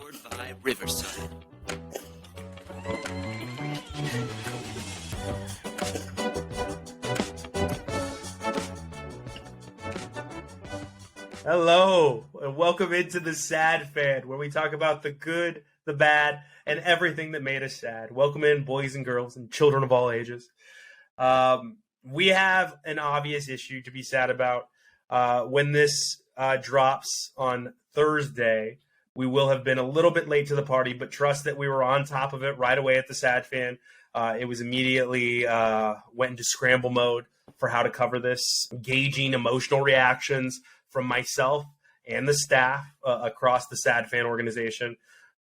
powered by Riverside. Hello, and welcome into TheSadFan, where we talk about the good, the bad, and everything that made us sad. Welcome in, boys and girls, and children of all ages. We have an obvious issue to be sad about. When this drops on Thursday, we will have been a little bit late to the party, but trust that we were on top of it right away at TheSadFan. It was immediately went into scramble mode for how to cover this, gauging emotional reactions from myself and the staff across the TheSadFan organization.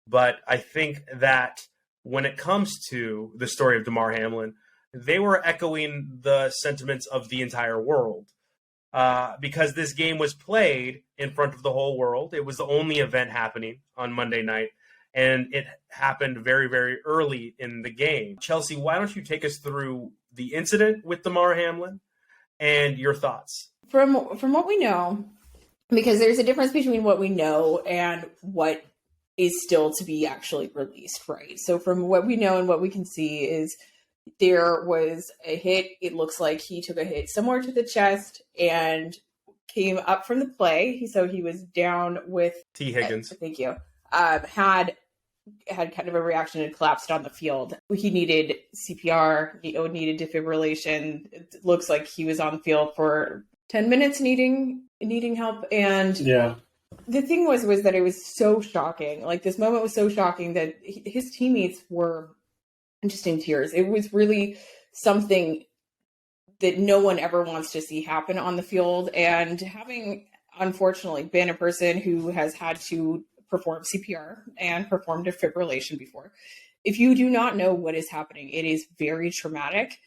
But I think that when it comes to the story of Damar Hamlin, they were echoing the sentiments of the entire world. Because this game was played in front of the whole world. It was the only event happening on Monday night, and it happened very, very early in the game. Chelsea, why don't you take us through the incident with Damar Hamlin and your thoughts? From what we know, because there's a difference between what we know and what is still to be actually released, right? So from what we know and what we can see is there was a hit. It looks like he took a hit somewhere to the chest and came up from the play. So he was down with T. Higgins. Thank you. Had kind of a reaction and collapsed on the field. He needed CPR, needed defibrillation. It looks like he was on the field for 10 minutes needing help. And the thing was that it was so shocking. Like, this moment was so shocking that his teammates were just in tears. It was really something that no one ever wants to see happen on the field. And having, unfortunately, been a person who has had to perform CPR and perform defibrillation before, if you do not know what is happening, it is very traumatic.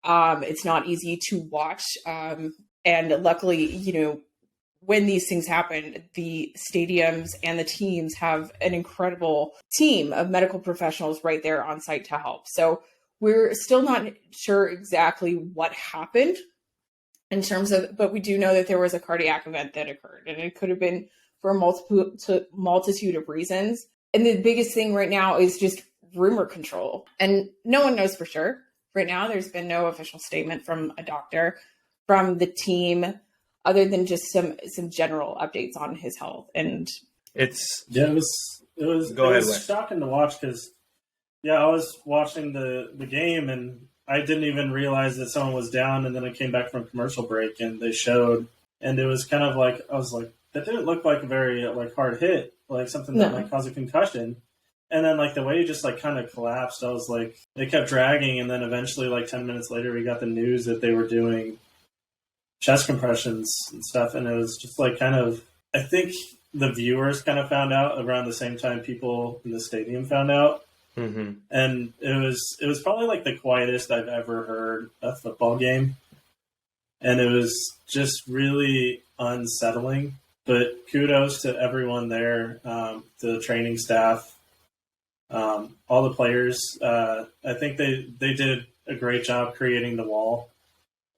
It's not easy to watch. And luckily, when these things happen, the stadiums and the teams have an incredible team of medical professionals right there on site to help. So we're still not sure exactly what happened in terms of, but we do know that there was a cardiac event that occurred, and it could have been for a multitude of reasons. And the biggest thing right now is just rumor control. And no one knows for sure. Right now, there's been no official statement from a doctor, from the team, other than just some general updates on his health. And it was shocking to watch because, I was watching the game and I didn't even realize that someone was down, and then I came back from commercial break and they showed, and it was kind of like, I was like, that didn't look like a very hard hit, like something that might cause a concussion. And then the way he just kind of collapsed, I was like, they kept dragging, and then eventually 10 minutes later we got the news that they were doing chest compressions and stuff, and it was just I think the viewers kind of found out around the same time people in the stadium found out. Mm-hmm. And it was probably the quietest I've ever heard a football game, and it was just really unsettling. But kudos to everyone there, the training staff, all the players. I think they did a great job creating the wall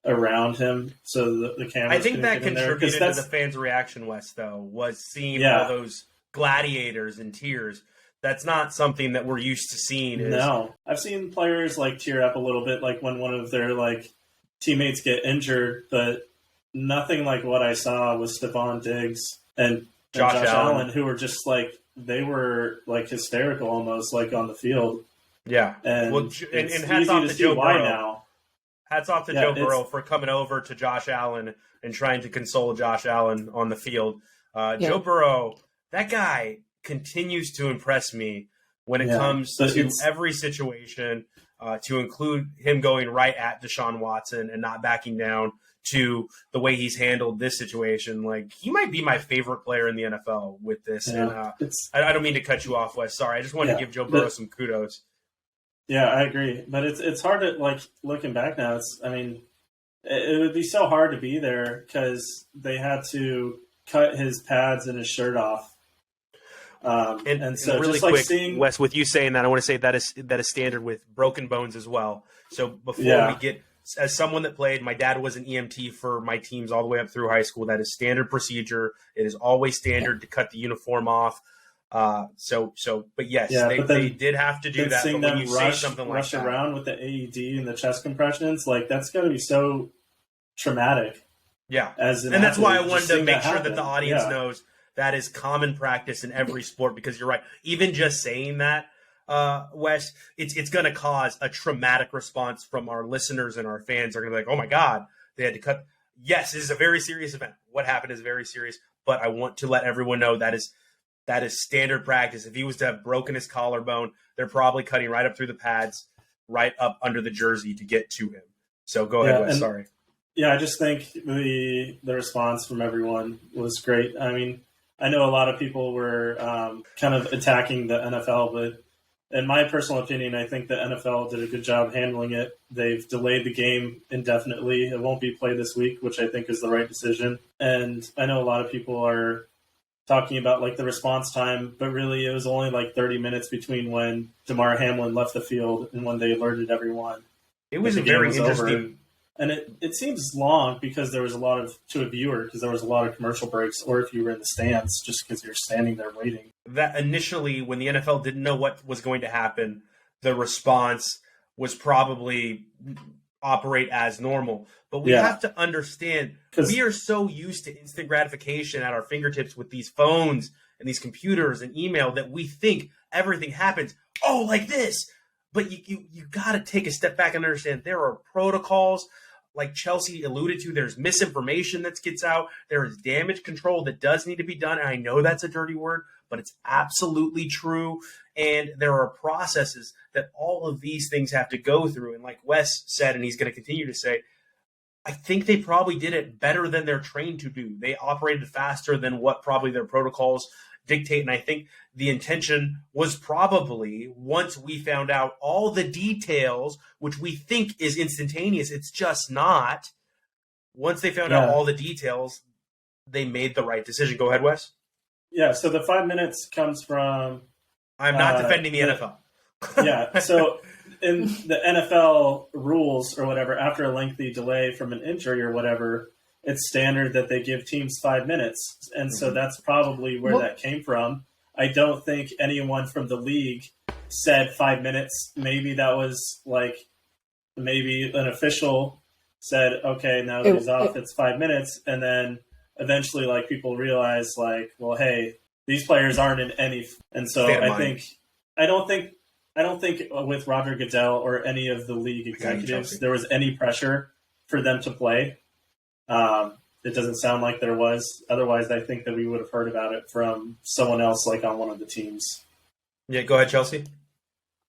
around him, so the cameras. I think that contributed to the fans' reaction, Wes, though, was seeing all those gladiators in tears. That's not something that we're used to seeing. No, I've seen players tear up a little bit, when one of their teammates get injured, but nothing like what I saw with Stephon Diggs and Josh Allen, who were just they were hysterical almost on the field. Yeah, and hats off to Joe Burrow now. Hats off to Joe Burrow for coming over to Josh Allen and trying to console Josh Allen on the field. Joe Burrow, that guy continues to impress me when it comes to every situation, to include him going right at Deshaun Watson and not backing down, to the way he's handled this situation. He might be my favorite player in the NFL with this. Yeah, and I don't mean to cut you off, Wes. Sorry. I just wanted to give Joe Burrow some kudos. Yeah, I agree. But it's hard to, looking back now, it would be so hard to be there because they had to cut his pads and his shirt off. And so really just quick, Wes, with you saying that, I want to say that is standard with broken bones as well. So before we get, as someone that played, my dad was an EMT for my teams all the way up through high school. That is standard procedure. It is always standard to cut the uniform off. But yes, Yeah, but then they did have to do that. Seeing But when them you say something like rush that, around with the AED and the chest compressions, like that's got to be so traumatic. yeah, As an and that's why I athlete, wanted just to seeing make that sure that happen. the audience Yeah. knows that is common practice in every sport. Because you're right, even just saying that, Wes, it's going to cause a traumatic response from our listeners, and our fans are going to be like, "Oh my God, they had to cut." Yes, this is a very serious event. What happened is very serious, but I want to let everyone know that is standard practice. If he was to have broken his collarbone, they're probably cutting right up through the pads, right up under the jersey to get to him. So go ahead, Wes. Sorry. Yeah, I just think the response from everyone was great. I mean, I know a lot of people were kind of attacking the NFL, but in my personal opinion, I think the NFL did a good job handling it. They've delayed the game indefinitely. It won't be played this week, which I think is the right decision. And I know a lot of people are talking about like the response time, but really it was only like 30 minutes between when Hamlin left the field and when they alerted everyone. It was a very interesting. And it seems long because there was to a viewer, because there was a lot of commercial breaks, or if you were in the stands, just because you're standing there waiting. That initially, when the NFL didn't know what was going to happen, the response was probably operate as normal. But we have to understand, we are so used to instant gratification at our fingertips with these phones and these computers and email that we think everything happens, like this. But you got to take a step back and understand there are protocols, like Chelsea alluded to. There's misinformation that gets out. There is damage control that does need to be done. And I know that's a dirty word, but it's absolutely true. And there are processes that all of these things have to go through. And like Wes said, and he's going to continue to say, I think they probably did it better than they're trained to do. They operated faster than what probably their protocols dictate. And I think the intention was probably, once we found out all the details, which we think is instantaneous, it's just not. Once they found out all the details, they made the right decision. Go ahead, Wes. Yeah, so the 5 minutes comes from... I'm not defending the NFL. Yeah, so in the NFL rules or whatever, after a lengthy delay from an injury or whatever, it's standard that they give teams 5 minutes. And so that's probably where that came from. I don't think anyone from the league said 5 minutes. Maybe that was maybe an official said, okay, now that he's off, it's 5 minutes. And then eventually people realize well, hey, these players aren't in any. And so I don't think with Roger Goodell or any of the league executives, there was any pressure for them to play. It doesn't sound like there was. Otherwise, I think that we would have heard about it from someone else, on one of the teams. Yeah, go ahead, Chelsea.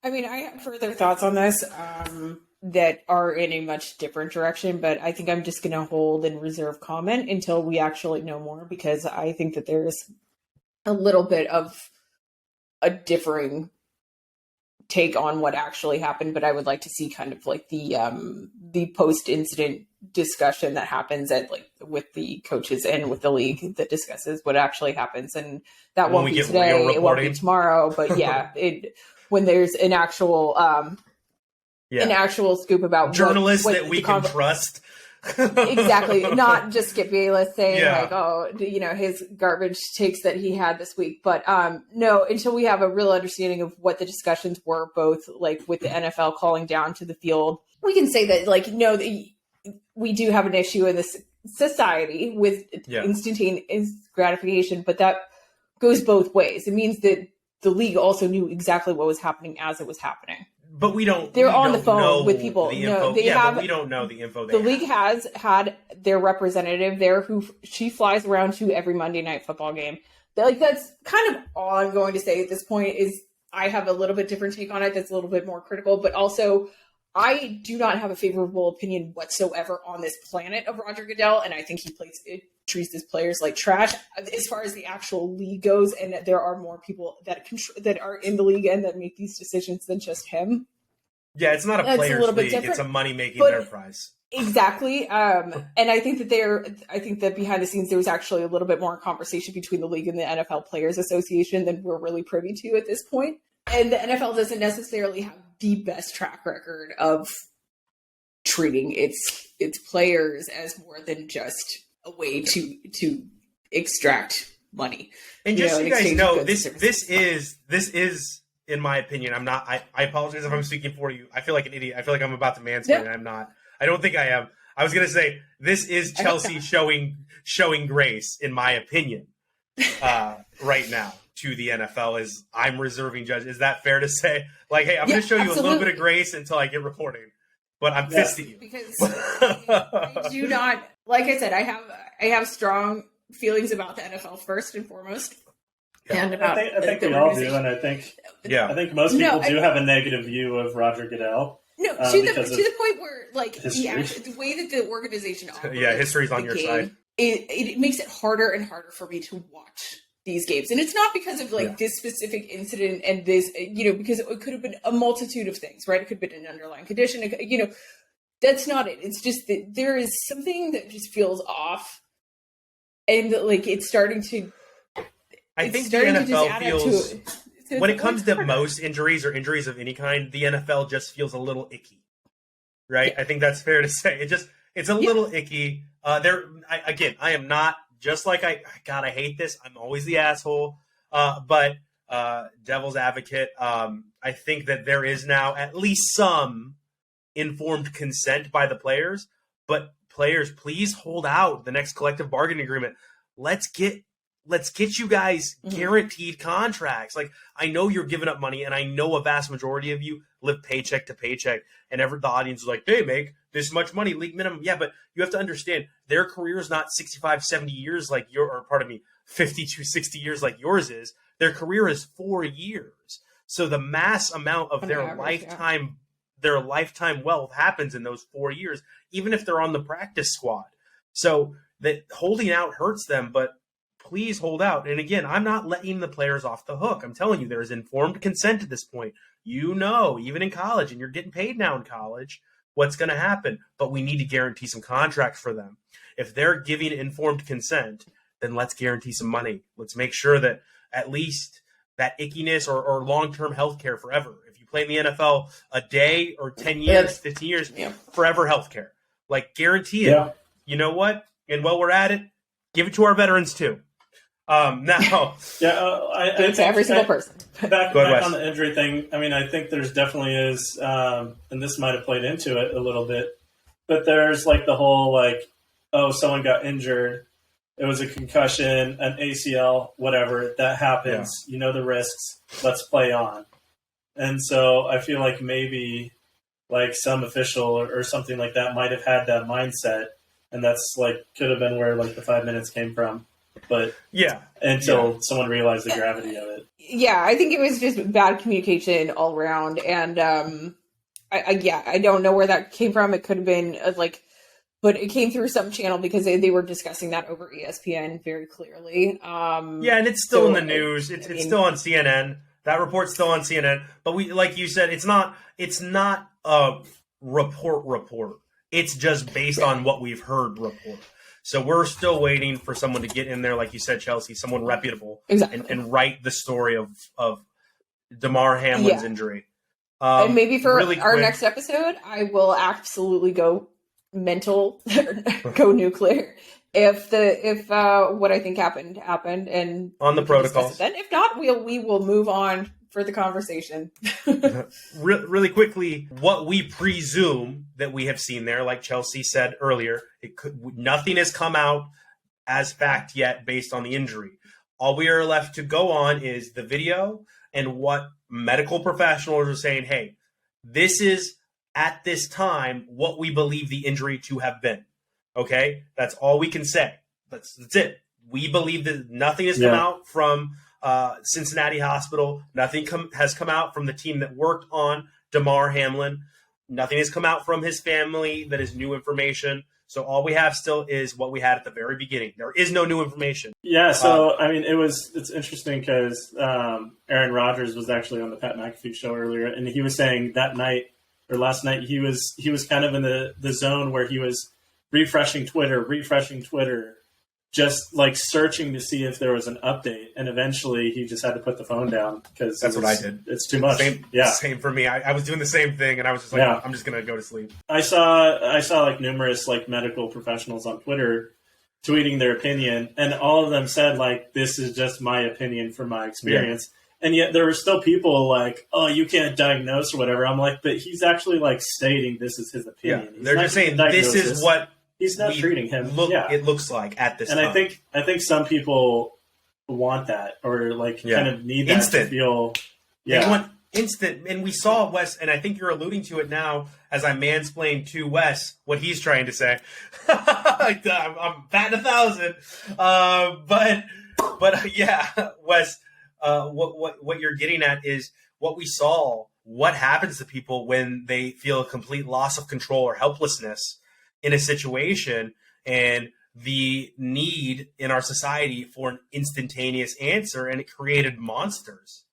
I mean, I have further thoughts on this that are in a much different direction, but I think I'm just going to hold and reserve comment until we actually know more, because I think that there's a little bit of a differing take on what actually happened, but I would like to see kind of the post-incident discussion that happens with the coaches and with the league that discusses what actually happens, and that won't be today, it won't be tomorrow, but when there's an actual scoop about journalists that we can trust. Exactly, not just Skip Bayless saying his garbage takes that he had this week, but no, until we have a real understanding of what the discussions were, both with the NFL calling down to the field, we can say that we do have an issue in this society with instantaneous gratification, but that goes both ways. It means that the league also knew exactly what was happening as it was happening. But we don't. They're on the phone with people. No, they have. But we don't know the info. The league has had their representative there, who she flies around to every Monday night football game. That's kind of all I'm going to say at this point. Is I have a little bit different take on it. That's a little bit more critical, but also I do not have a favorable opinion whatsoever on this planet of Roger Goodell, and I think he treats his players like trash as far as the actual league goes, and there are more people that are in the league and that make these decisions than just him. Yeah, it's not a players' league; it's a money-making enterprise. Exactly, and I think that behind the scenes there was actually a little bit more conversation between the league and the NFL Players Association than we're really privy to at this point. And the NFL doesn't necessarily have the best track record of treating its players as more than just a way to extract money. And just so you guys know, this services. is, in my opinion, I apologize if I'm speaking for you. I feel like an idiot. I feel like I'm about to mansplain, and I'm not. I don't think I am. I was going to say, this is Chelsea showing grace, in my opinion, right now to the NFL. Is I'm reserving judge. Is that fair to say? Like, hey, I'm going to show you a little bit of grace until I get reporting. But I'm pissed at you. Because I do not, like I said, I have strong feelings about the NFL first and foremost. Yeah. And about I think we all do, and I think most people do have a negative view of Roger Goodell. No, to the point where, like, the way that the organization operates, history's on your side. It makes it harder and harder for me to watch these games, and it's not because of this specific incident and this, because it could have been a multitude of things, right? It could have been an underlying condition, that's not it. It's just that there is something that just feels off, and like it's starting to. I think the NFL feels, when it comes to most injuries or injuries of any kind, the NFL just feels a little icky, right? Yeah. I think that's fair to say. It's a little icky. I am not, just like I hate this. I'm always the asshole. But devil's advocate, I think that there is now at least some informed consent by the players. But players, please hold out the next collective bargaining agreement. Let's get you guys guaranteed contracts. Like, I know you're giving up money, and I know a vast majority of you live paycheck to paycheck, and the audience is like, they make this much money, league minimum. Yeah, but you have to understand, their career is not 65, 70 years like 52, 60 years like yours is. Their career is 4 years. So the mass amount of their lifetime wealth happens in those 4 years, even if they're on the practice squad. So that holding out hurts them, but please hold out. And again, I'm not letting the players off the hook. I'm telling you, there is informed consent at this point. Even in college, and you're getting paid now in college, what's going to happen. But we need to guarantee some contracts for them. If they're giving informed consent, then let's guarantee some money. Let's make sure that at least that ickiness or long-term health care forever. If you play in the NFL a day or 10 years, 15 years, forever health care. Like, guarantee it. Yeah. You know what? And while we're at it, give it to our veterans too. It's every single person. Back on the injury thing, I mean, I think there's definitely is, and this might have played into it a little bit, but there's like the whole someone got injured, it was a concussion, an ACL, whatever, that happens. Yeah. You know the risks. Let's play on. And so I feel like maybe like some official or something like that might have had that mindset, and that's could have been where the 5 minutes came from. But until someone realized the gravity of it. Yeah, I think it was just bad communication all around, and I don't know where that came from. It could have been but it came through some channel because they were discussing that over ESPN very clearly. And it's still in the news. It's still on CNN. That report's still on CNN. But we, like you said, it's not a report. It's just based on what we've heard report. So we're still waiting for someone to get in there, like you said, Chelsea, someone reputable, and write the story of DeMar Hamlin's injury. And maybe for our next episode, I will absolutely go mental, go nuclear. If what I think happened, and on the protocols. Then, if not, we will move on for the conversation. Really quickly, what we presume that we have seen there, like Chelsea said earlier, nothing has come out as fact yet based on the injury. All we are left to go on is the video and what medical professionals are saying. Hey, this is at this time what we believe the injury to have been. Okay, that's all we can say. That's it. We believe that nothing has come out from Cincinnati Hospital. Nothing has come out from the team that worked on DeMar Hamlin. Nothing has come out from his family that is new information. So all we have still is what we had at the very beginning. There is no new information. Yeah, so I mean, it's interesting because Aaron Rodgers was actually on the Pat McAfee show earlier, and he was saying that night or last night he was kind of in the zone where he was refreshing Twitter, just searching to see if there was an update, and eventually he just had to put the phone down because that's what I did. It's too much. Same for me. I was doing the same thing, and I was just I'm just gonna go to sleep. I saw numerous medical professionals on Twitter tweeting their opinion, and all of them said, like, this is just my opinion from my experience. Yeah. And yet there were still people like, oh, you can't diagnose or whatever. I'm like, but he's actually like stating this is his opinion. Yeah. They're just saying this is what he's not treating him. It looks like at this time. And I think some people want that, or like kind of need that to feel. Yeah. They want instant, and we saw Wes, and I think you're alluding to it now as I mansplain to Wes what he's trying to say. I'm batting 1,000, but yeah, Wes, what you're getting at is what we saw. What happens to people when they feel a complete loss of control or helplessness in a situation, and the need in our society for an instantaneous answer, and it created monsters.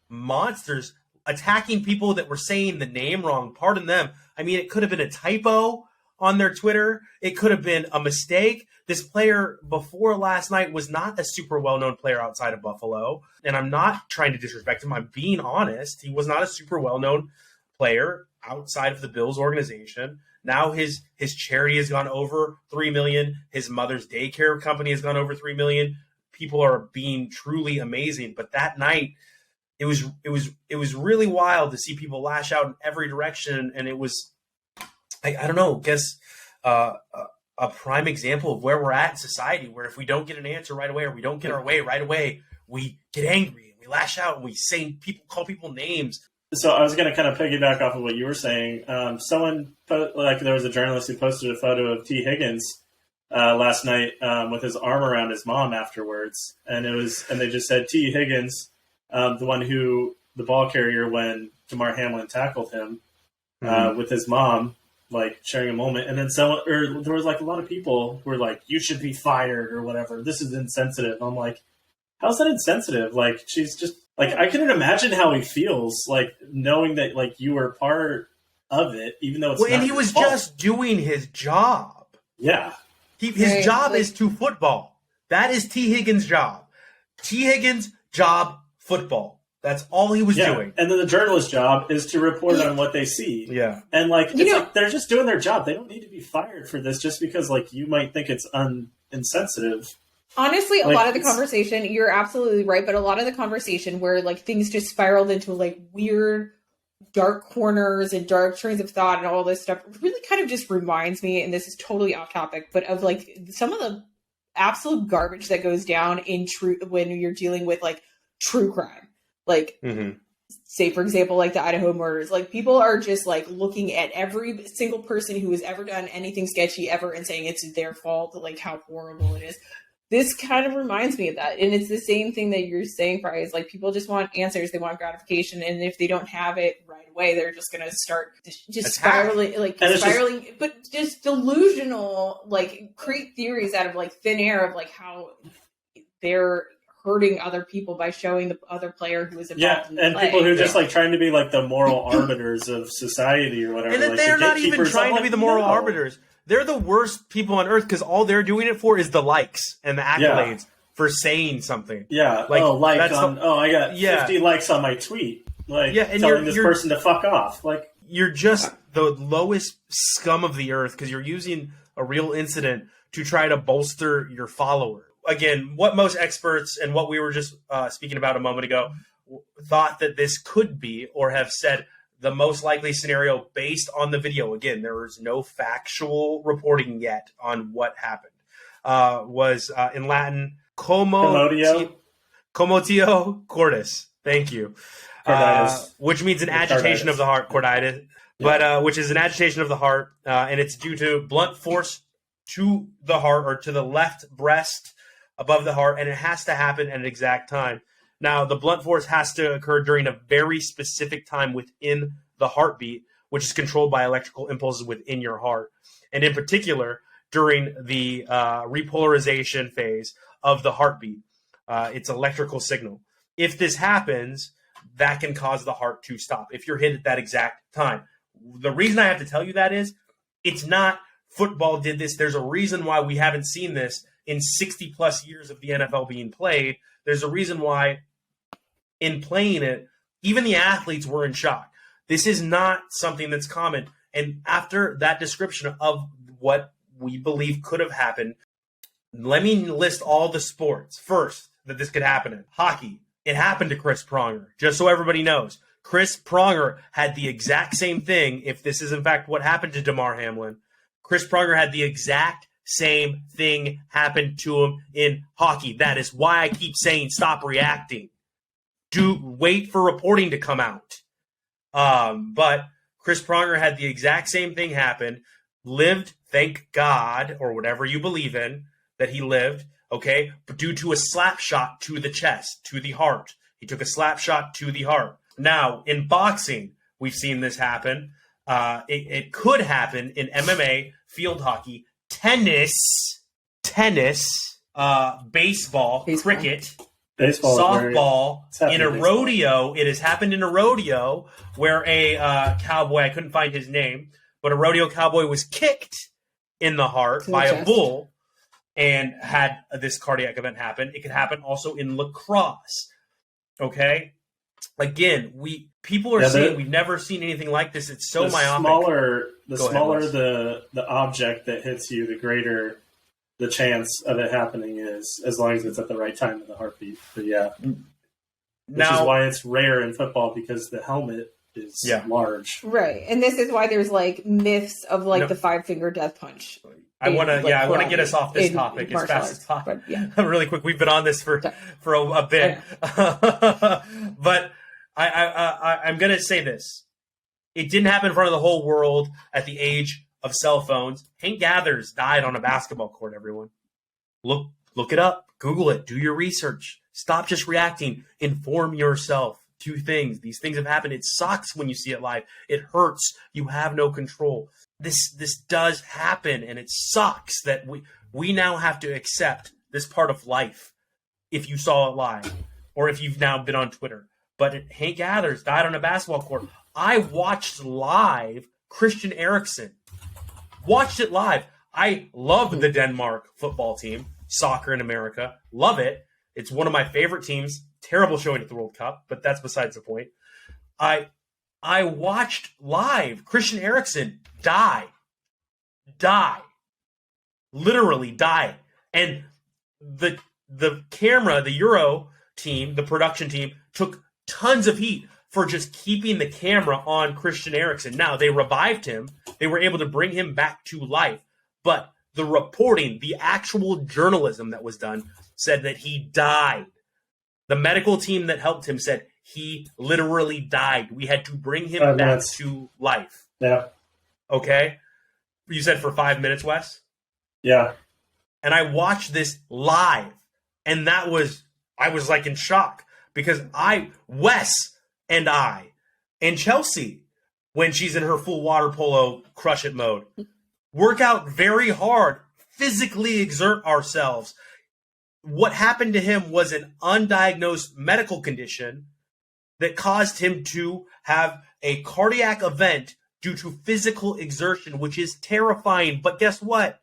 Monsters attacking people that were saying the name wrong. Pardon them. I mean, it could have been a typo on their Twitter. It could have been a mistake. This player before last night was not a super well-known player outside of Buffalo. And I'm not trying to disrespect him. I'm being honest. He was not a super well-known player outside of the Bills organization. Now his charity has gone over $3 million. His mother's daycare company has gone over $3 million. People are being truly amazing. But that night, it was really wild to see people lash out in every direction, and it was, I don't know, a prime example of where we're at in society, where if we don't get an answer right away, or we don't get our way right away, we get angry and we lash out and we call people names. So I was going to kind of piggyback off of what you were saying. There was a journalist who posted a photo of T. Higgins last night with his arm around his mom afterwards, and they just said T. Higgins. The ball carrier when Damar Hamlin tackled him with his mom, like sharing a moment. And then there was like a lot of people who were like, you should be fired or whatever. This is insensitive. I'm like, how's that insensitive? Like, she's just like, I couldn't imagine how he feels, like knowing that like you were part of it, even though it's not and he was fault. Just doing his job. Yeah. His job is to football. That is T. Higgins' job. T. Higgins' job, football. That's all he was doing. And then the journalist's job is to report on what they see. Yeah. And like, like they're just doing their job. They don't need to be fired for this just because like you might think it's insensitive. Honestly, a lot of the conversation, you're absolutely right, but a lot of the conversation where like things just spiraled into like weird dark corners and dark trains of thought and all this stuff really kind of just reminds me, and this is totally off topic, but of like some of the absolute garbage that goes down in when you're dealing with like true crime. Like, say, for example, like the Idaho murders. Like, people are just, like, looking at every single person who has ever done anything sketchy ever and saying it's their fault, like, how horrible it is. This kind of reminds me of that. And it's the same thing that you're saying, Fry, like, people just want answers. They want gratification. And if they don't have it right away, they're just going to start just spiraling, but just delusional, like, create theories out of, like, thin air of, like, how they're hurting other people by showing the other player who is involved in the play. People who are just like trying to be like the moral arbiters of society or whatever. And then like they're not even trying to be the moral arbiters. They're the worst people on earth because all they're doing it for is the likes and the accolades for saying something. Yeah. I got 50 likes on my tweet. Like telling this person to fuck off. Like, you're just the lowest scum of the earth because you're using a real incident to try to bolster your follower. Again, what most experts and what we were just speaking about a moment ago thought that this could be, or have said the most likely scenario based on the video. Again, there is no factual reporting yet on what happened. Was in Latin, commotio cordis. Thank you. Which means an agitation of the heart, corditis. But which is an agitation of the heart, and it's due to blunt force to the heart or to the left breast above the heart, and it has to happen at an exact time. Now, the blunt force has to occur during a very specific time within the heartbeat, which is controlled by electrical impulses within your heart. And in particular, during the repolarization phase of the heartbeat, it's electrical signal. If this happens, that can cause the heart to stop if you're hit at that exact time. The reason I have to tell you that is it's not football did this. There's a reason why we haven't seen this in 60 plus years of the NFL being played. There's a reason why in playing it, even the athletes were in shock. This is not something that's common. And after that description of what we believe could have happened. Let me list all the sports first that this could happen in. Hockey. It happened to Chris Pronger, just so everybody knows. Chris Pronger had the exact same thing, if this is in fact what happened to Damar Hamlin. Chris Pronger had the exact same thing happen to him in hockey. That is why I keep saying stop reacting. Wait for reporting to come out. But Chris Pronger had the exact same thing happen, lived, thank God, or whatever you believe in, that he lived, okay, but due to a slap shot to the chest, to the heart. He took a slap shot to the heart. Now, in boxing, we've seen this happen. It could happen in MMA, field hockey, tennis, baseball, cricket, softball, in a rodeo. It has happened in a rodeo where a cowboy, I couldn't find his name, but a rodeo cowboy was kicked in the heart by a bull and had this cardiac event happen. It could happen also in lacrosse. Okay? Again, people are saying we've never seen anything like this. It's so myopic. The smaller the object that hits you, the greater the chance of it happening is, as long as it's at the right time of the heartbeat. But yeah. Which is why it's rare in football, because the helmet is large. Right. And this is why there's like myths of like the 5-finger death punch. I want to get us off this topic as fast as possible. Really quick. We've been on this for a bit. But I'm going to say this. It didn't happen in front of the whole world at the age of cell phones. Hank Gathers died on a basketball court, everyone. Look it up. Google it. Do your research. Stop just reacting. Inform yourself. 2 things. These things have happened. It sucks when you see it live. It hurts. You have no control. This does happen, and it sucks that we now have to accept this part of life if you saw it live or if you've now been on Twitter. But Hank Gathers died on a basketball court. I watched live Christian Eriksen. Watched it live. I love the Denmark football team, soccer in America. Love it. It's one of my favorite teams. Terrible showing at the World Cup, but that's besides the point. I watched live Christian Eriksen die, literally die. And the camera, the Euro team, the production team, took tons of heat for just keeping the camera on Christian Eriksen. Now, they revived him. They were able to bring him back to life. But the reporting, the actual journalism that was done said that he died. The medical team that helped him said he literally died. We had to bring him back to life. Yeah. Okay? You said for 5 minutes, Wes? Yeah. And I watched this live, and I was like in shock because Wes and I, and Chelsea, when she's in her full water polo crush it mode, work out very hard, physically exert ourselves. What happened to him was an undiagnosed medical condition that caused him to have a cardiac event due to physical exertion, which is terrifying. But guess what?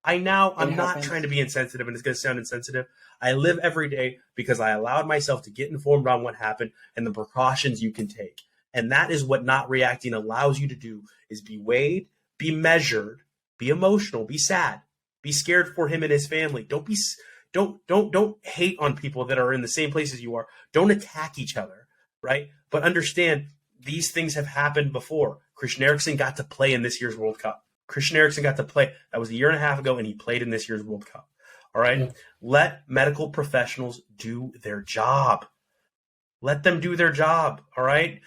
I'm not trying to be insensitive, and it's going to sound insensitive. I live every day because I allowed myself to get informed on what happened and the precautions you can take. And that is what not reacting allows you to do, is be weighed, be measured, be emotional, be sad, be scared for him and his family. Don't hate on people that are in the same place as you are. Don't attack each other, right? But understand these things have happened before. Christian Eriksen got to play in this year's World Cup. Christian Eriksen got to play. That was a year and a half ago, and he played in this year's World Cup. All right? Yeah. Let medical professionals do their job. Let them do their job, all right?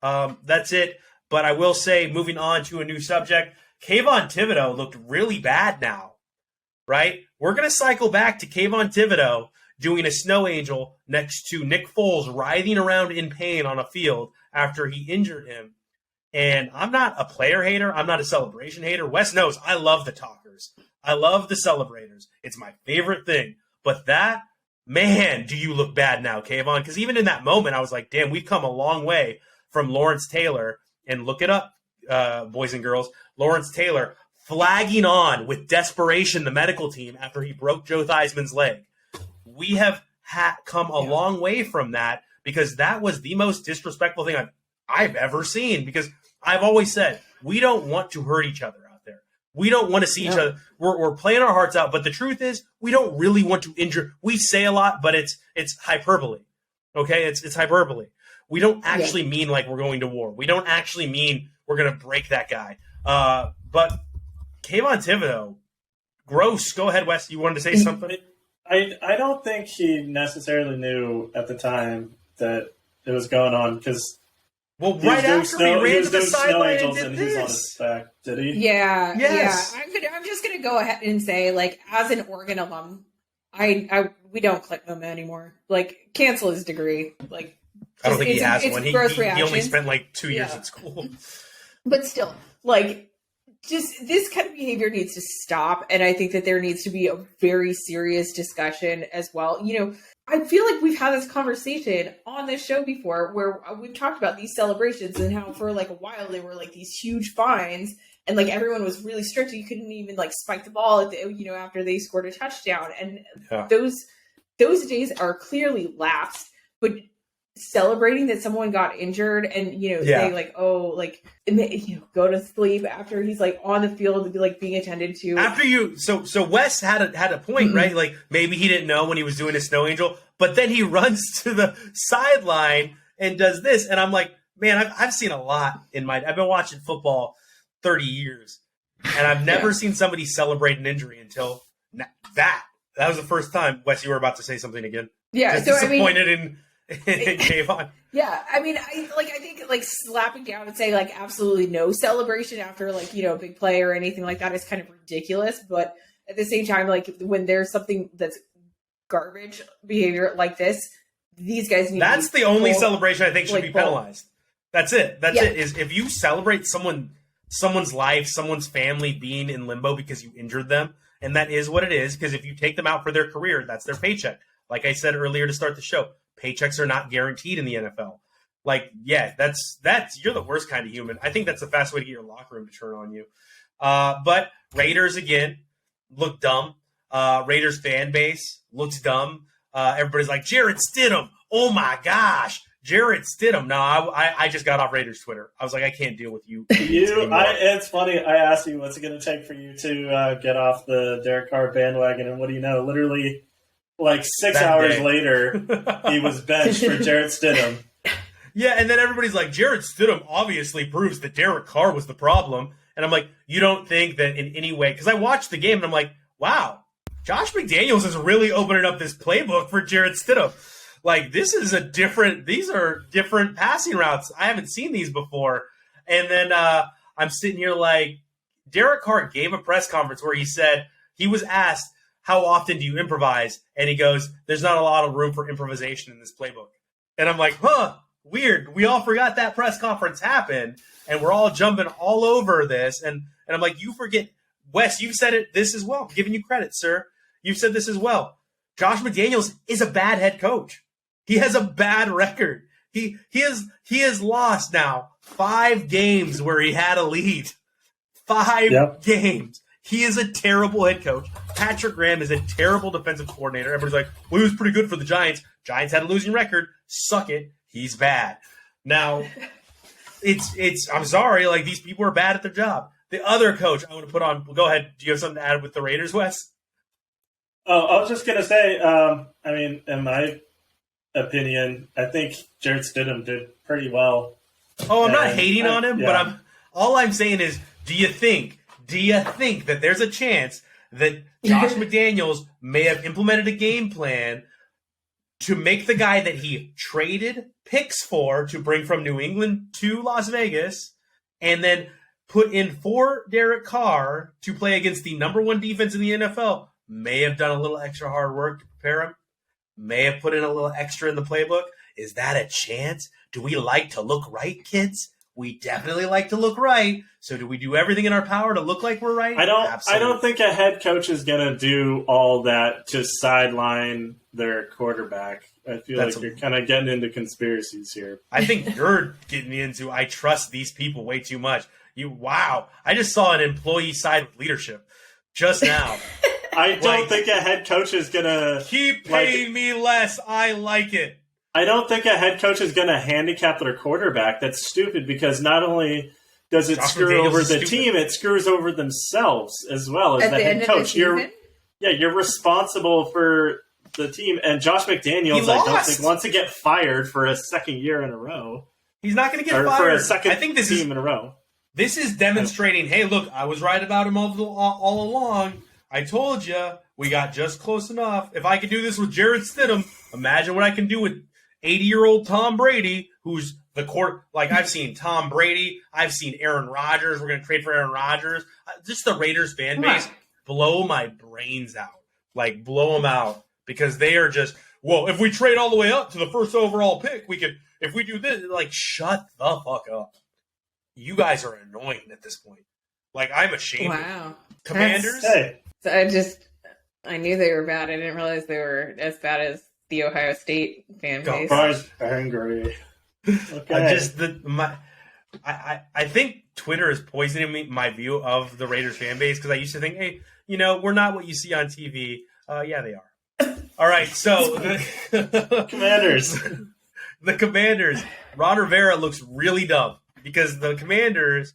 That's it. But I will say, moving on to a new subject, Kayvon Thibodeau looked really bad now, right? We're going to cycle back to Kayvon Thibodeau doing a snow angel next to Nick Foles writhing around in pain on a field after he injured him. And I'm not a player hater. I'm not a celebration hater. Wes knows I love the talkers. I love the celebrators. It's my favorite thing. But that, man, do you look bad now, Kayvon? Because even in that moment, I was like, damn, we've come a long way from Lawrence Taylor. And look it up, boys and girls. Lawrence Taylor flagging on with desperation the medical team after he broke Joe Theismann's leg. We have come a long way from that, because that was the most disrespectful thing I've ever seen. Because I've always said, we don't want to hurt each other out there. We don't want to see each other. We're playing our hearts out, but the truth is, we don't really want to injure. We say a lot, but it's hyperbole. Okay, it's hyperbole. We don't actually mean like we're going to war. We don't actually mean we're going to break that guy. But Kayvon Thibodeau, gross. Go ahead, Wes. You wanted to say something? I don't think he necessarily knew at the time that it was going on because. Well, right after he ran to the sideline and did this. He's on his back, did he? Yeah, yes. yeah. I'm just going to go ahead and say, like, as an Oregon alum, we don't click Memo anymore. Like, cancel his degree. Like, I don't think he has one. He only spent like 2 years at school. But still, like, just this kind of behavior needs to stop. And I think that there needs to be a very serious discussion as well. You know, I feel like we've had this conversation on this show before where we've talked about these celebrations and how for like a while they were like these huge fines and like everyone was really strict. You couldn't even like spike the ball at the, you know, after they scored a touchdown. And those days are clearly lapsed, but celebrating that someone got injured and, you know, they like, oh, like, you know, go to sleep after he's like on the field to be like being attended to. After you, so Wes had a point, right? Like maybe he didn't know when he was doing a snow angel, but then he runs to the sideline and does this. And I'm like, man, I've seen a lot I've been watching football 30 years and I've never seen somebody celebrate an injury until that was the first time. Wes, you were about to say something again. Yeah. Just disappointed in Kayvon. Yeah, I mean, I think like slapping down and saying like absolutely no celebration after like, you know, a big play or anything like that is kind of ridiculous. But at the same time, like when there's something that's garbage behavior like this, these guys need. That's the only celebration I think should be penalized. That's it. That's it. Is if you celebrate someone's life, someone's family being in limbo because you injured them, and that is what it is. Because if you take them out for their career, that's their paycheck. Like I said earlier to start the show. Paychecks are not guaranteed in the NFL. Like, yeah, that's you're the worst kind of human. I think that's the fast way to get your locker room to turn on you. But Raiders again look dumb. Raiders fan base looks dumb. Everybody's like Jarrett Stidham. Oh my gosh, Jarrett Stidham. No, I just got off Raiders Twitter. I was like, I can't deal with you. It's funny. I asked you what's it going to take for you to get off the Derek Carr bandwagon, and what do you know? Literally. Like 6 hours later, he was benched for Jarrett Stidham. Yeah, and then everybody's like, Jarrett Stidham obviously proves that Derek Carr was the problem. And I'm like, you don't think that in any way? Because I watched the game and I'm like, wow, Josh McDaniels is really opening up this playbook for Jarrett Stidham. Like, these are different passing routes. I haven't seen these before. And then I'm sitting here like, Derek Carr gave a press conference where he said, he was asked, how often do you improvise? And he goes, there's not a lot of room for improvisation in this playbook. And I'm like, weird. We all forgot that press conference happened, and we're all jumping all over this. And I'm like, you forget, Wes, you've said this as well. I'm giving you credit, sir. You've said this as well. Josh McDaniels is a bad head coach. He has a bad record. He has lost now 5 games where he had a lead. 5 games. He is a terrible head coach. Patrick Graham is a terrible defensive coordinator. Everybody's like, well, he was pretty good for the Giants. Giants had a losing record. Suck it. He's bad. Now, I'm sorry. Like, these people are bad at their job. The other coach I want to put on, go ahead. Do you have something to add with the Raiders, Wes? Oh, I was just going to say, I mean, in my opinion, I think Jarrett Stidham did pretty well. Oh, I'm not hating on him, but all I'm saying is, do you think that there's a chance that Josh McDaniels may have implemented a game plan to make the guy that he traded picks for to bring from New England to Las Vegas and then put in for Derek Carr to play against the number 1 defense in the NFL, may have done a little extra hard work to prepare him, may have put in a little extra in the playbook? Is that a chance? Do we like to look right, kids? We definitely like to look right. So do we do everything in our power to look like we're right? I don't think a head coach is going to do all that to sideline their quarterback. I feel like you're kind of getting into conspiracies here. I think you're getting into, I trust these people way too much. Wow. I just saw an employee side with leadership just now. I don't think a head coach is going to... Keep paying me less. I like it. I don't think a head coach is going to handicap their quarterback. That's stupid because not only doesn't Josh screw McDaniels over is the stupid. team, it screws over themselves as well as At the the end head of the coach. You're season? responsible for the team. And Josh McDaniels, I don't think, wants to get fired for a second year in a row. He's not going to get Or fired. for a second I think this team in a row. This is demonstrating, hey, look, I was right about him all along. I told you, we got just close enough. If I could do this with Jarrett Stidham, imagine what I can do with 80-year-old Tom Brady, who's the court. Like, I've seen Tom Brady. I've seen Aaron Rodgers. We're going to trade for Aaron Rodgers. Just the Raiders fan base blow my brains out. Like, blow them out. Because they are just, well, if we trade all the way up to the first overall pick, we could, if we do this, like, shut the fuck up. You guys are annoying at this point. Like, I'm ashamed. Wow. Commanders? Hey, So I knew they were bad. I didn't realize they were as bad as the Ohio State fan base. I'm angry. Okay. I think Twitter is poisoning my view of the Raiders fan base because I used to think, hey, we're not what you see on TV. Yeah, they are. All right, so Commanders. The Commanders. Ron Rivera looks really dumb because the Commanders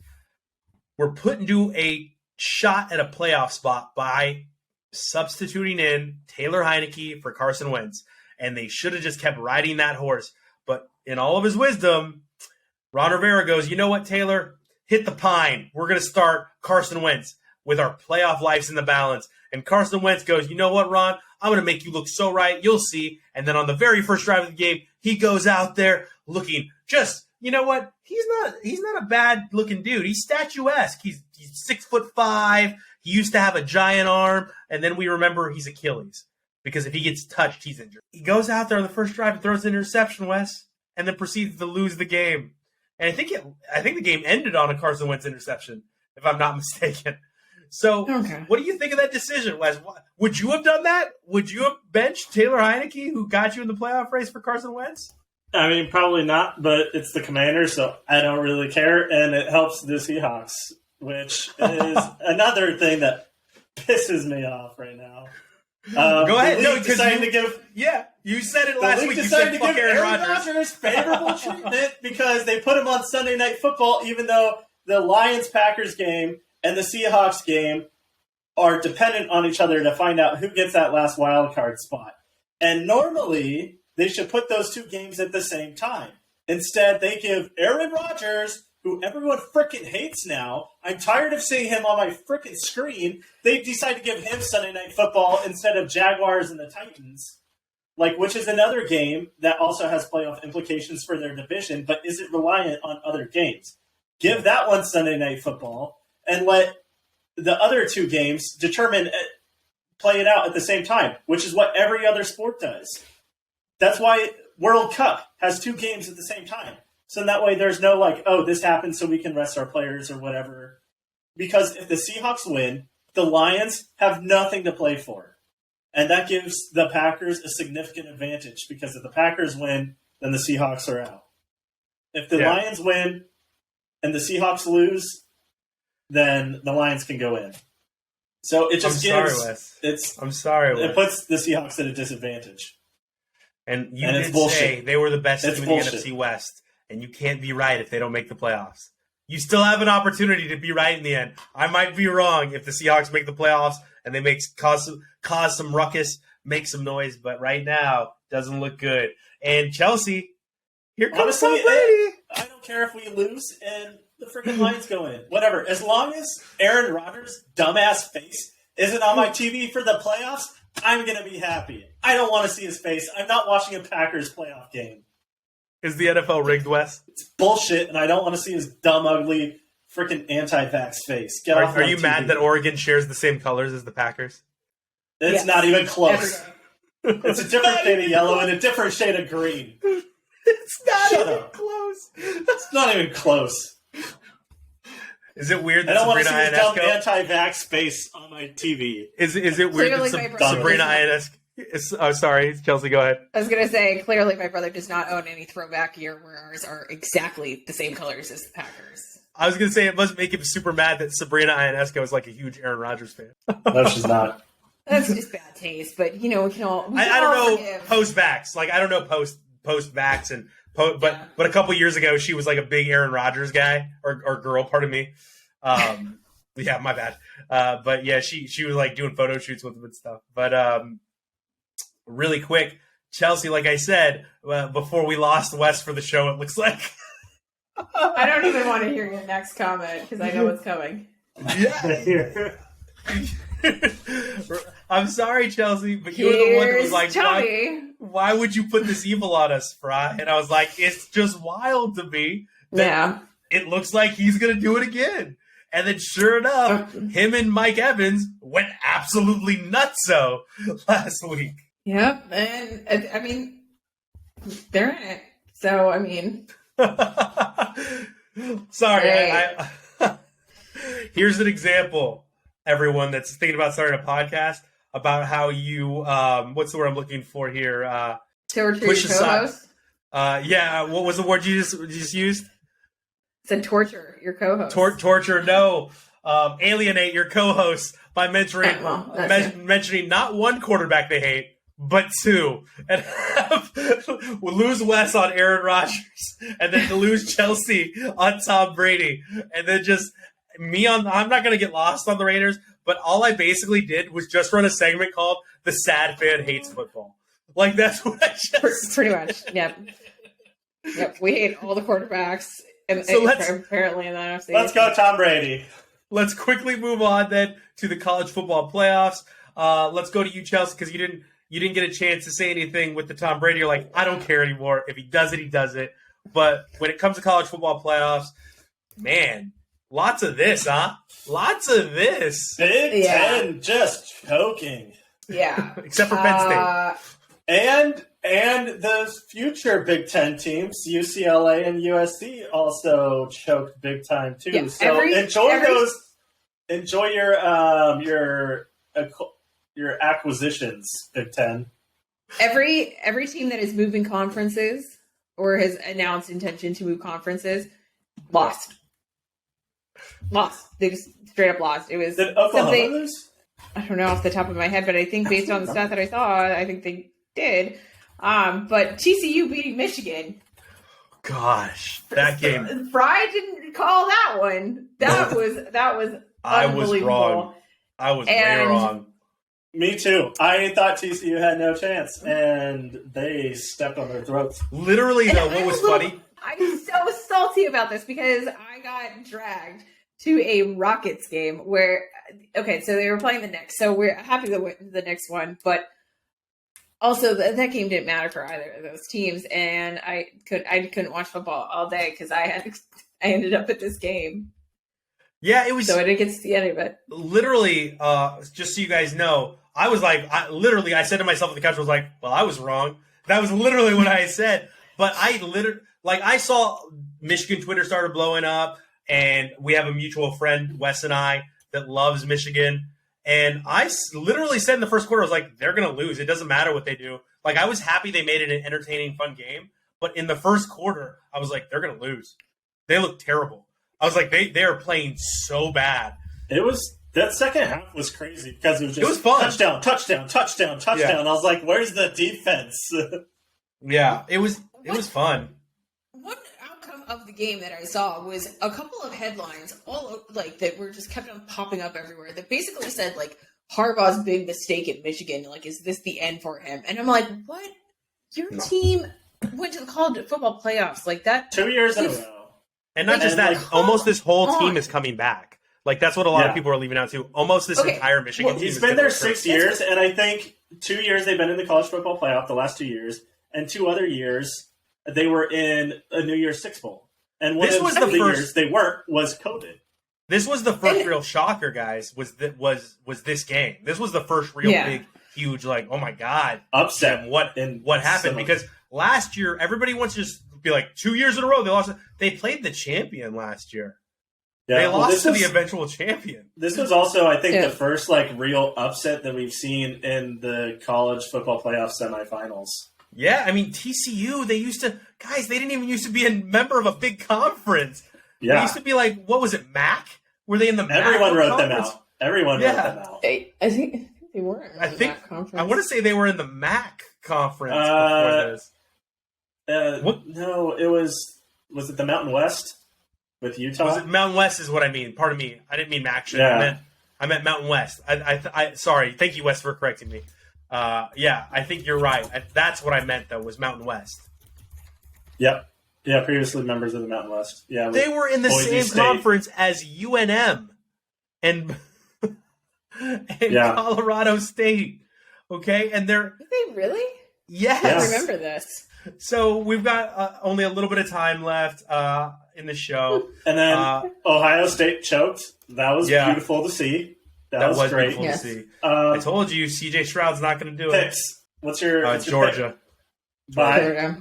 were put into a shot at a playoff spot by substituting in Taylor Heineke for Carson Wentz, and they should have just kept riding that horse. But in all of his wisdom, Ron Rivera goes, you know what, Taylor? Hit the pine. We're going to start Carson Wentz with our playoff lives in the balance. And Carson Wentz goes, you know what, Ron? I'm going to make you look so right. You'll see. And then on the very first drive of the game, he goes out there looking just, you know what? He's not a bad looking dude. He's statuesque. He's 6'5". He used to have a giant arm. And then we remember he's Achilles because if he gets touched, he's injured. He goes out there on the first drive and throws an interception, Wes, and then proceeds to lose the game. And I think the game ended on a Carson Wentz interception, if I'm not mistaken. So, What do you think of that decision, Wes? Would you have done that? Would you have benched Taylor Heineke, who got you in the playoff race for Carson Wentz? I mean, probably not, but it's the Commanders, so I don't really care, and it helps the Seahawks, which is another thing that pisses me off right now. Go ahead. No, you said it last week. You decided said to fuck give Aaron Aaron Rodgers. Rodgers favorable treatment because they put him on Sunday Night Football, even though the Lions-Packers game and the Seahawks game are dependent on each other to find out who gets that last wild card spot. And normally, they should put those two games at the same time. Instead, they give Aaron Rodgers, who everyone frickin' hates now. I'm tired of seeing him on my frickin' screen. They decide to give him Sunday Night Football instead of Jaguars and the Titans, which is another game that also has playoff implications for their division, but isn't reliant on other games. Give that one Sunday Night Football and let the other two games play it out at the same time, which is what every other sport does. That's why World Cup has two games at the same time. So that way there's no this happened so we can rest our players or whatever. Because if the Seahawks win, the Lions have nothing to play for. And that gives the Packers a significant advantage because if the Packers win, then the Seahawks are out. If the Lions win and the Seahawks lose, then the Lions can go in. So it just I'm sorry, Wes. It puts the Seahawks at a disadvantage. And you did say they were the best team in the NFC West, and you can't be right if they don't make the playoffs. You still have an opportunity to be right in the end. I might be wrong if the Seahawks make the playoffs and they cause some ruckus, make some noise, but right now doesn't look good. And Chelsea, here comes Tom Brady. I don't care if we lose and the freaking Lions go in. Whatever. As long as Aaron Rodgers' dumbass face isn't on my TV for the playoffs, I'm going to be happy. I don't want to see his face. I'm not watching a Packers playoff game. Is the NFL rigged, Wes? It's bullshit, and I don't want to see his dumb, ugly, freaking anti-vax face. Are you mad that Oregon shares the same colors as the Packers? It's not even close. It's a different shade of yellow and a different shade of green. It's not even close. It's not even close. Is it weird that I don't want to Sabrina see his dumb Ionesco anti-vax face on my TV. Is it weird that Sabrina Ionesco? Oh, sorry, Chelsea, go ahead. I was going to say, clearly my brother does not own any throwback gear where ours are exactly the same colors as the Packers. I was going to say it must make him super mad that Sabrina Ionesco is like a huge Aaron Rodgers fan. No, she's not. That's just bad taste, but we can all. I don't know post-vax. I don't know post-vax and But a couple years ago, she was like a big Aaron Rodgers guy or girl. Pardon me. Yeah, my bad. But yeah, she was like doing photo shoots with him and stuff. But really quick, Chelsea, like I said before we lost Wes for the show, it looks like. I don't even want to hear your next comment because I know what's coming. Yeah. I'm sorry, Chelsea, but you were the one that was like, why would you put this evil on us, Fry? And I was like, it's just wild to me that it looks like he's going to do it again. And then sure enough, him and Mike Evans went absolutely nutso last week. Yep. And I mean, they're in it. So, I mean. Sorry. Here's an example, everyone that's thinking about starting a podcast, about how you, what's the word I'm looking for here? Torture your co-host? Yeah, what was the word you just used? Said torture your co-host. Torture, no. Alienate your co-host by mentioning not one quarterback they hate, but two. And we'll lose Wes on Aaron Rodgers, and then to lose Chelsea on Tom Brady. And then just me I'm not going to get lost on the Raiders, but all I basically did was just run a segment called The Sad Fan Hates Football. Like, that's what I just... Pretty much, yep. We hate all the quarterbacks, and so apparently in the NFC. Let's go Tom Brady. Let's quickly move on then to the college football playoffs. Let's go to you, Chelsea, because you didn't get a chance to say anything with the Tom Brady. You're like, I don't care anymore. If he does it, he does it. But when it comes to college football playoffs, man... Lots of this, huh? Lots of this. Big Ten just choking. Yeah. Except for Penn State. And the future Big Ten teams, UCLA and USC, also choked big time too. Yeah, so enjoy your acquisitions, Big Ten. Every team that is moving conferences or has announced intention to move conferences lost. They just straight up lost. It was Did Oklahoma lose? I don't know off the top of my head, but I think based on the stat that I saw, I think they did. But TCU beating Michigan. Gosh, that game. Fry didn't call that one. That was I unbelievable. was wrong. I was way wrong. Me too. I thought TCU had no chance, and they stepped on their throats. Literally, though, what was funny? I'm so salty about this because I got dragged to a Rockets game where, so they were playing the Knicks, so we're happy to win the Knicks one, but also that game didn't matter for either of those teams, and I couldn't watch football all day because I ended up at this game. Yeah, it was. So I didn't get to see any of it. Literally, just so you guys know, I was like, I said to myself on the couch, I was like, well, I was wrong. That was literally what I said. But I saw Michigan Twitter started blowing up, and we have a mutual friend, Wes and I, that loves Michigan. And I literally said in the first quarter, I was like, they're going to lose. It doesn't matter what they do. Like, I was happy they made it an entertaining, fun game. But in the first quarter, I was like, they're going to lose. They look terrible. I was like, they are playing so bad. That second half was crazy because it was just it was fun. touchdown. Yeah. I was like, where's the defense? Yeah, it was fun. One outcome of the game that I saw was a couple of headlines that were just kept on popping up everywhere that basically said like Harbaugh's big mistake at Michigan, like, is this the end for him? And I'm like, what? Your team went to the college football playoffs like that 2 years in a row. And not just that, almost this whole team is coming back. Like, that's what a lot of people are leaving out too. Almost this entire Michigan team. He's been there 6 years, and I think 2 years they've been in the college football playoff, the last 2 years, and 2 other years they were in a New Year's Six Bowl. And one of the years they weren't was COVID. This was the first real shocker, guys, was this game. This was the first real big, huge, like, oh my God. Upset. What happened? Because last year, everybody wants to just be like, 2 years in a row, they lost. They played the champion last year. Yeah, they lost to the eventual champion. This was also, I think, the first like real upset that we've seen in the college football playoff semifinals. Yeah, I mean, TCU, they didn't even used to be a member of a big conference. Yeah. They used to be like, what was it, MAC? Were they in the MAC? Everyone wrote them out. Everyone wrote them out. I think they were in the MAC conference. I want to say they were in the MAC conference before this. What? No, it was it the Mountain West with Utah? Was it Mountain West is what I mean. Pardon me. I didn't mean Action. Yeah. I meant Mountain West. I sorry. Thank you, West, for correcting me. Yeah, I think you're right. That's what I meant, though, was Mountain West. Yep. Yeah, previously members of the Mountain West. Yeah, they were in the Boise same State. conference as UNM and Colorado State. Okay, and they're... Did they really? Yes. I don't remember this. So we've got only a little bit of time left in the show. And then Ohio State choked. That was beautiful to see. That was great. Beautiful to see. I told you, CJ Stroud's not going to do picks. it. What's your Georgia? By Georgia.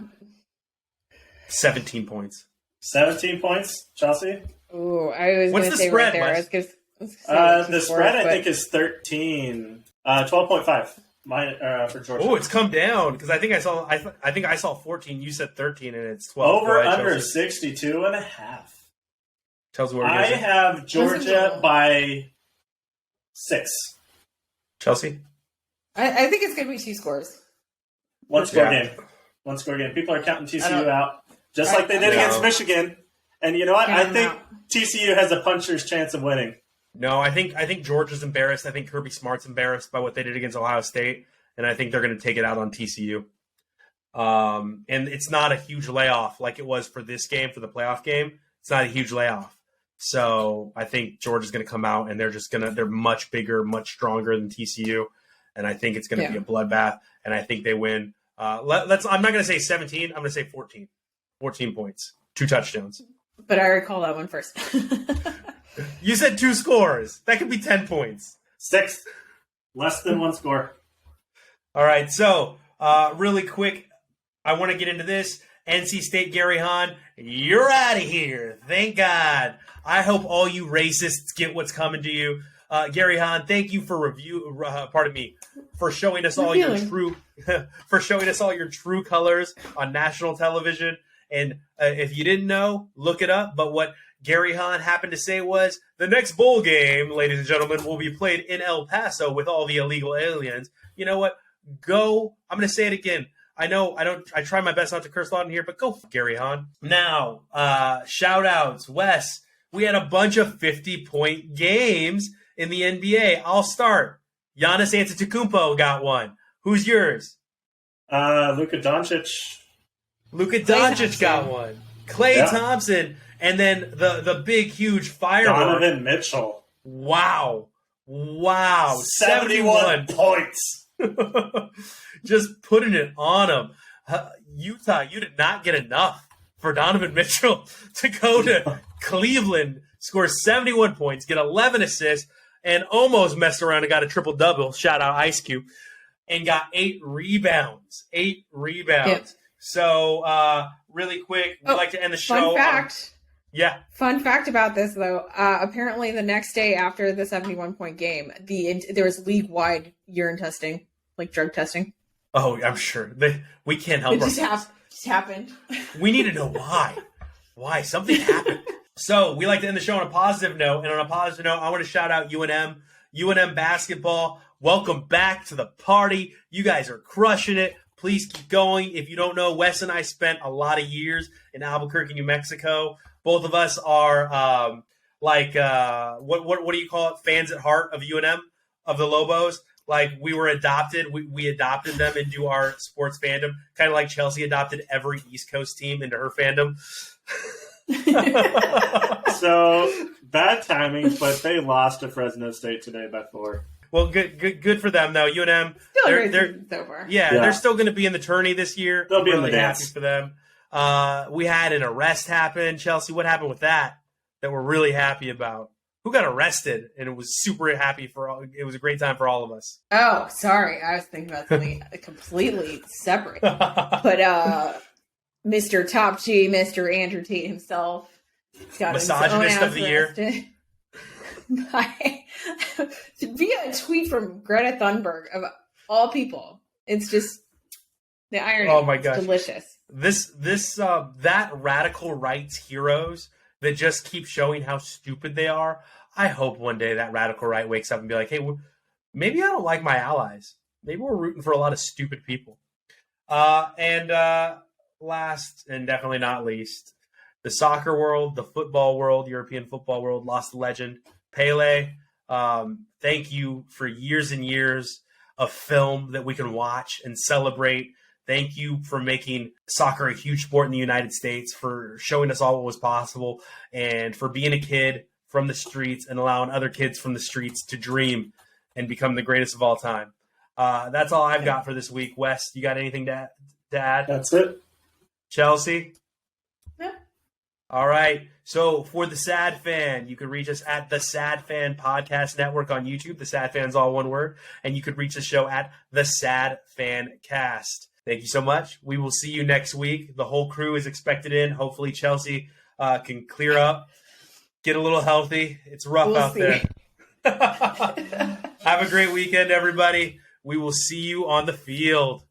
17 points. 17 points, Chelsea? Ooh, I was What's going to the say spread, right there. Wes? I was gonna say the spread, I think, is 13. 12.5 for Georgia. Oh, it's come down because I think I saw 14. You said 13, and it's 12. Over under 62.5. Tells me where I have Georgia by 6. Chelsea? I think it's going to be 2 scores. One score game. People are counting TCU out, just like they did against Michigan. And you know what? I think TCU has a puncher's chance of winning. No, I think Georgia's embarrassed. I think Kirby Smart's embarrassed by what they did against Ohio State, and I think they're going to take it out on TCU. And it's not a huge layoff like it was for this game, for the playoff game. It's not a huge layoff. So I think Georgia's going to come out, and they're much bigger, much stronger than TCU, and I think it's going to be a bloodbath, and I think they win. I'm not going to say 17. I'm going to say 14. 14 points, 2 touchdowns. But I recall that one first. You said 2 scores. That could be 10 points. 6. Less than 1 score. All right. So, really quick, I want to get into this. NC State, Gary Hahn, you're out of here. Thank God. I hope all you racists get what's coming to you. Gary Hahn, thank you for for showing us all your true colors on national television. And if you didn't know, look it up. But what Gary Hahn happened to say was the next bowl game, ladies and gentlemen, will be played in El Paso with all the illegal aliens. You know what? Go. I'm going to say it again. I try my best not to curse a lot in here, but go Gary Hahn. Now, shout outs. Wes, we had a bunch of 50-point games in the NBA. I'll start. Giannis Antetokounmpo got one. Who's yours? Luka Doncic. Luka Doncic got one. Klay Thompson. And then the big, huge firework. Donovan Mitchell. Wow. 71 points. Just putting it on him. Utah, you did not get enough for Donovan Mitchell to go to Cleveland, score 71 points, get 11 assists, and almost messed around and got a triple-double. Shout out Ice Cube. And got 8 rebounds. 8 rebounds. Yep. So, really quick, we'd like to end the show. Fun fact. Yeah. Fun fact about this, though. Apparently, the next day after the 71-point game, there was league-wide urine testing, like drug testing. Oh, I'm sure. We can't help it. Just happened. We need to know why. Why? Something happened. So, we like to end the show on a positive note. And on a positive note, I want to shout out UNM basketball. Welcome back to the party. You guys are crushing it. Please keep going. If you don't know, Wes and I spent a lot of years in Albuquerque, New Mexico. Both of us are what do you call it? Fans at heart of UNM, of the Lobos. Like we were adopted. We adopted them into our sports fandom, kind of like Chelsea adopted every East Coast team into her fandom. So bad timing, but they lost to Fresno State today by 4. Well, good for them though. UNM, they're still going to be in the tourney this year. They'll be really in the happy dance for them. We had an arrest happen. Chelsea, what happened with that we're really happy about? Who got arrested? And it was super happy it was a great time for all of us. Oh, sorry. I was thinking about something completely separate. But Mr. Top G, Mr. Andrew Tate himself, got misogynist of the year. Via a tweet from Greta Thunberg, of all people. It's just the irony. Oh my gosh. Delicious. That radical rights heroes that just keep showing how stupid they are. I hope one day that radical right wakes up and be like, hey, maybe I don't like my allies. Maybe we're rooting for a lot of stupid people. And last and definitely not least, the soccer world, the football world, European football world lost a legend, Pele. Thank you for years and years of film that we can watch and celebrate. Thank you for making soccer a huge sport in the United States, for showing us all what was possible, and for being a kid from the streets and allowing other kids from the streets to dream and become the greatest of all time. That's all I've got for this week. Wes, you got anything to add? That's it. Chelsea? Yeah. All right. So for The Sad Fan, you can reach us at The Sad Fan Podcast Network on YouTube. The Sad Fan's all one word. And you could reach the show at The Sad Fan Cast. Thank you so much. We will see you next week. The whole crew is expected in. Hopefully Chelsea can clear up, get a little healthy. It's rough out there. Have a great weekend, everybody. We will see you on the field.